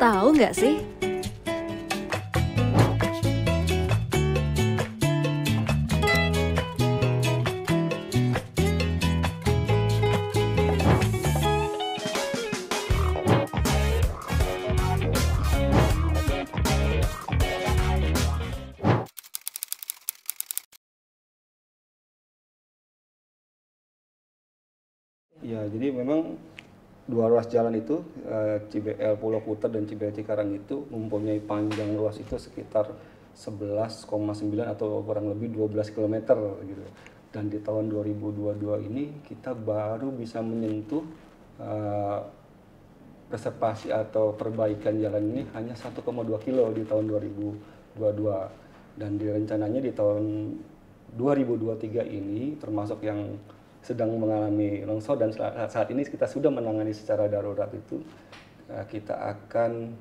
Tahu nggak sih? Ya, jadi memang dua ruas jalan itu, CBL Pulau Puter dan CBL Cikarang itu mempunyai panjang ruas itu sekitar 11,9 atau kurang lebih 12 km gitu. Dan di tahun 2022 ini kita baru bisa menyentuh reservasi atau perbaikan jalan ini hanya 1,2 kilo di tahun 2022. Dan rencananya di tahun 2023 ini termasuk yang sedang mengalami longsor dan saat ini kita sudah menangani secara darurat itu, kita akan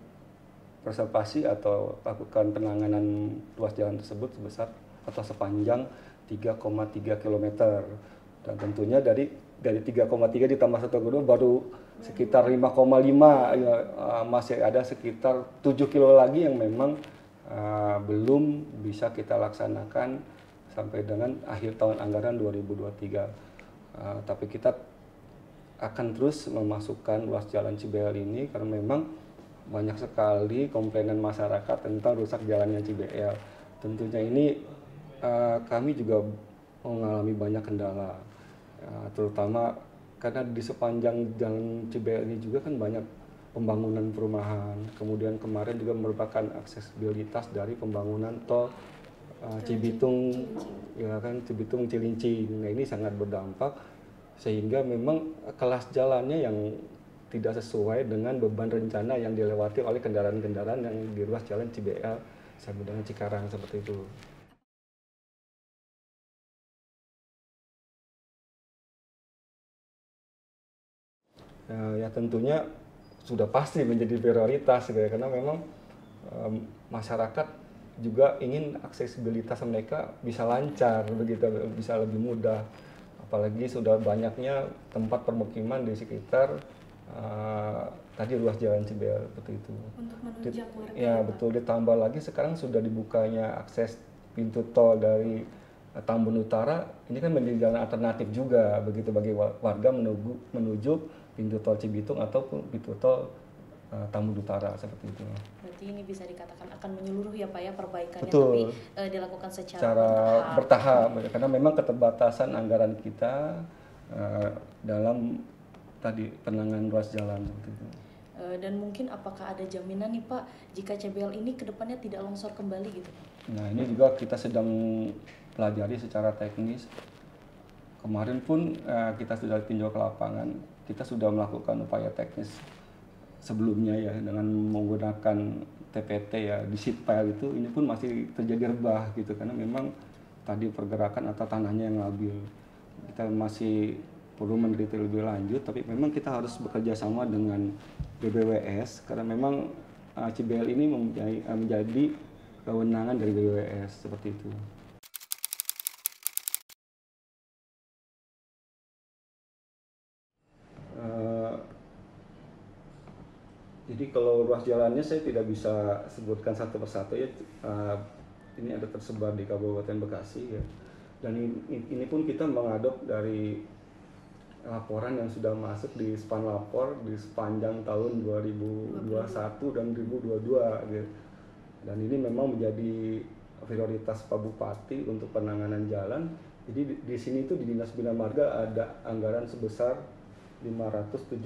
reservasi atau lakukan penanganan ruas jalan tersebut sebesar atau sepanjang 3,3 km. Dan tentunya dari 3,3 ditambah 1,2 baru sekitar 5,5, ya, masih ada sekitar 7 kilo lagi yang memang belum bisa kita laksanakan sampai dengan akhir tahun anggaran 2023. Tapi kita akan terus memasukkan ruas jalan CBL ini karena memang banyak sekali komplainan masyarakat tentang rusak jalannya CBL. Tentunya ini kami juga mengalami banyak kendala, terutama karena di sepanjang jalan CBL ini juga kan banyak pembangunan perumahan. Kemudian kemarin juga merupakan aksesibilitas dari pembangunan tol Cibitung, ya kan, Cibitung Cilincing. Nah, ini sangat berdampak sehingga memang kelas jalannya yang tidak sesuai dengan beban rencana yang dilewati oleh kendaraan-kendaraan yang di ruas jalan CBL sampai dengan Cikarang seperti itu. Ya tentunya sudah pasti menjadi prioritas gitu ya, karena memang masyarakat juga ingin aksesibilitas mereka bisa lancar begitu, bisa lebih mudah, apalagi sudah banyaknya tempat permukiman di sekitar tadi ruas jalan CBL seperti itu. Untuk menunjang warga. Ya betul, ditambah lagi sekarang sudah dibukanya akses pintu tol dari Tambun Utara, ini kan menjadi jalan alternatif juga begitu bagi warga menuju pintu tol Cibitung ataupun pintu tol Tambun Utara seperti itu. Berarti ini bisa dikatakan akan menyeluruh ya Pak ya perbaikannya. Betul. Tapi dilakukan secara bertahap karena memang keterbatasan anggaran kita dalam tadi penanganan ruas jalan seperti itu. Dan mungkin apakah ada jaminan nih Pak jika CBL ini kedepannya tidak longsor kembali gitu? Nah, ini juga kita sedang pelajari secara teknis. Kemarin pun kita sudah tinjau ke lapangan, kita sudah melakukan upaya teknis sebelumnya ya dengan menggunakan TPT ya di sheet pile itu, ini pun masih terjadi rebah gitu karena memang tadi pergerakan atau tanahnya yang labil. Kita masih perlu meneliti lebih lanjut, tapi memang kita harus bekerja sama dengan BBWS karena memang CBL ini menjadi kewenangan dari BBWS seperti itu. Jadi kalau ruas jalannya saya tidak bisa sebutkan satu persatu ya. Ini ada tersebar di Kabupaten Bekasi ya. Dan ini pun kita mengadop dari laporan yang sudah masuk di Span Lapor di sepanjang tahun 2021 dan 2022 gitu. Dan ini memang menjadi prioritas Pak Bupati untuk penanganan jalan. Jadi di sini tuh di Dinas Bina Marga ada anggaran sebesar 571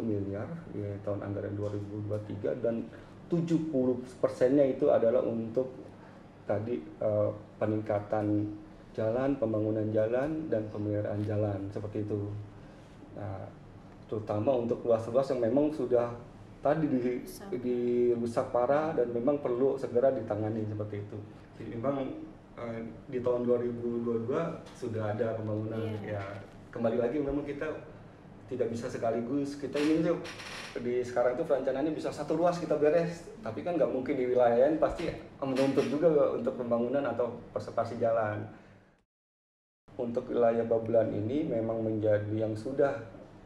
miliar di tahun anggaran 2023 dan 70%-nya itu adalah untuk tadi peningkatan jalan, pembangunan jalan dan pemeliharaan jalan seperti itu. Nah, terutama untuk ruas-ruas yang memang sudah tadi dirusak parah dan memang perlu segera ditangani seperti itu. Jadi memang di tahun 2022 sudah ada pembangunan ya. Kembali lagi memang kita tidak bisa sekaligus, kita ini tuh di sekarang itu perencanaannya bisa satu ruas kita beres, tapi kan nggak mungkin di wilayah lain, pasti menuntut juga untuk pembangunan atau persepasi jalan. Untuk wilayah Babelan ini memang menjadi yang sudah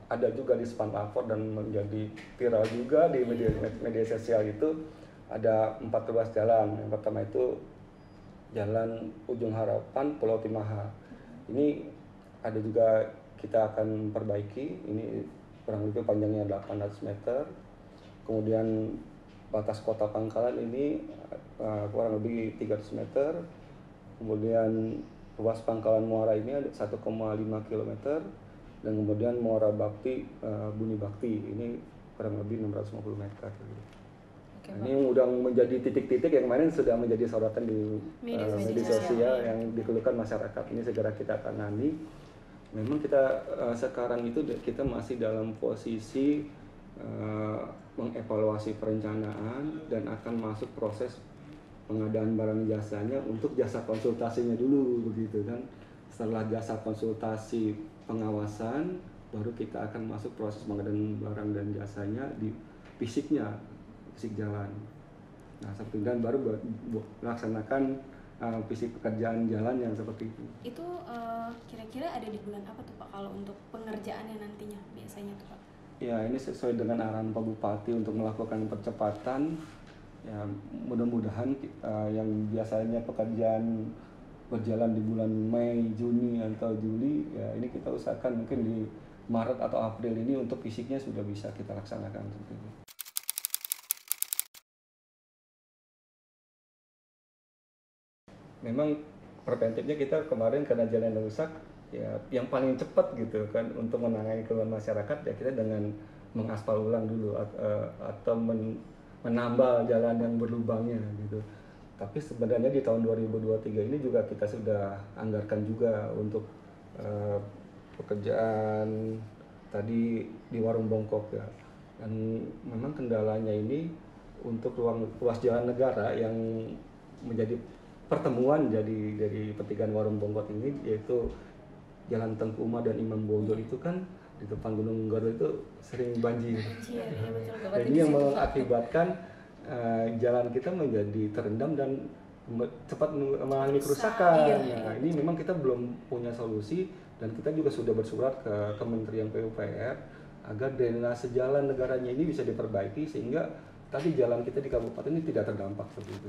ada juga di spam lapor dan menjadi viral juga di media sosial itu ada 4 ruas jalan. Yang pertama itu Jalan Ujung Harapan Pulau Timaha. Ini ada juga kita akan perbaiki. Ini kurang lebih panjangnya 800 meter. Kemudian batas kota Pangkalan ini kurang lebih 300 meter. Kemudian ruas Pangkalan Muara ini ada 1,5 km. Dan kemudian Muara Bakti, Buni Bakti ini kurang lebih 650 meter. Oke, Nah, ini udah menjadi titik-titik yang kemarin sudah menjadi sorotan di media sosial yang dikeluhkan masyarakat. Ini segera kita tangani. Memang kita sekarang itu kita masih dalam posisi mengevaluasi perencanaan dan akan masuk proses pengadaan barang jasanya untuk jasa konsultasinya dulu begitu kan. Setelah jasa konsultasi pengawasan baru kita akan masuk proses pengadaan barang dan jasanya di fisik jalan. Nah, seperti dan baru melaksanakan fisik pekerjaan jalan yang seperti itu. Itu kira-kira ada di bulan apa tuh Pak kalau untuk pengerjaannya nantinya biasanya tuh Pak? Ya, ini sesuai dengan arahan Pak Bupati untuk melakukan percepatan. Ya, mudah-mudahan yang biasanya pekerjaan berjalan di bulan Mei, Juni atau Juli, ya ini kita usahakan mungkin di Maret atau April ini untuk fisiknya sudah bisa kita laksanakan seperti itu. Memang preventifnya kita kemarin karena jalan yang rusak, ya yang paling cepat gitu kan untuk menangani keluhan masyarakat ya kita dengan mengaspal ulang dulu atau menambal jalan yang berlubangnya gitu. Tapi sebenarnya di tahun 2023 ini juga kita sudah anggarkan juga untuk pekerjaan tadi di Warung Bongkok ya. Dan memang kendalanya ini untuk ruas jalan negara yang menjadi pertemuan dari pertigaan Warung Bongkok ini, yaitu Jalan Tengku Umar dan Imam Bonjol itu kan di depan Gunung Garut itu sering banjir. Iya, betul. Dan ini yang mengakibatkan jalan kita menjadi terendam dan cepat mengalami kerusakan. Iya. Nah, ini memang kita belum punya solusi dan kita juga sudah bersurat ke Kementerian PUPR agar drainase jalan negaranya ini bisa diperbaiki sehingga tadi jalan kita di kabupaten ini tidak terdampak seperti itu.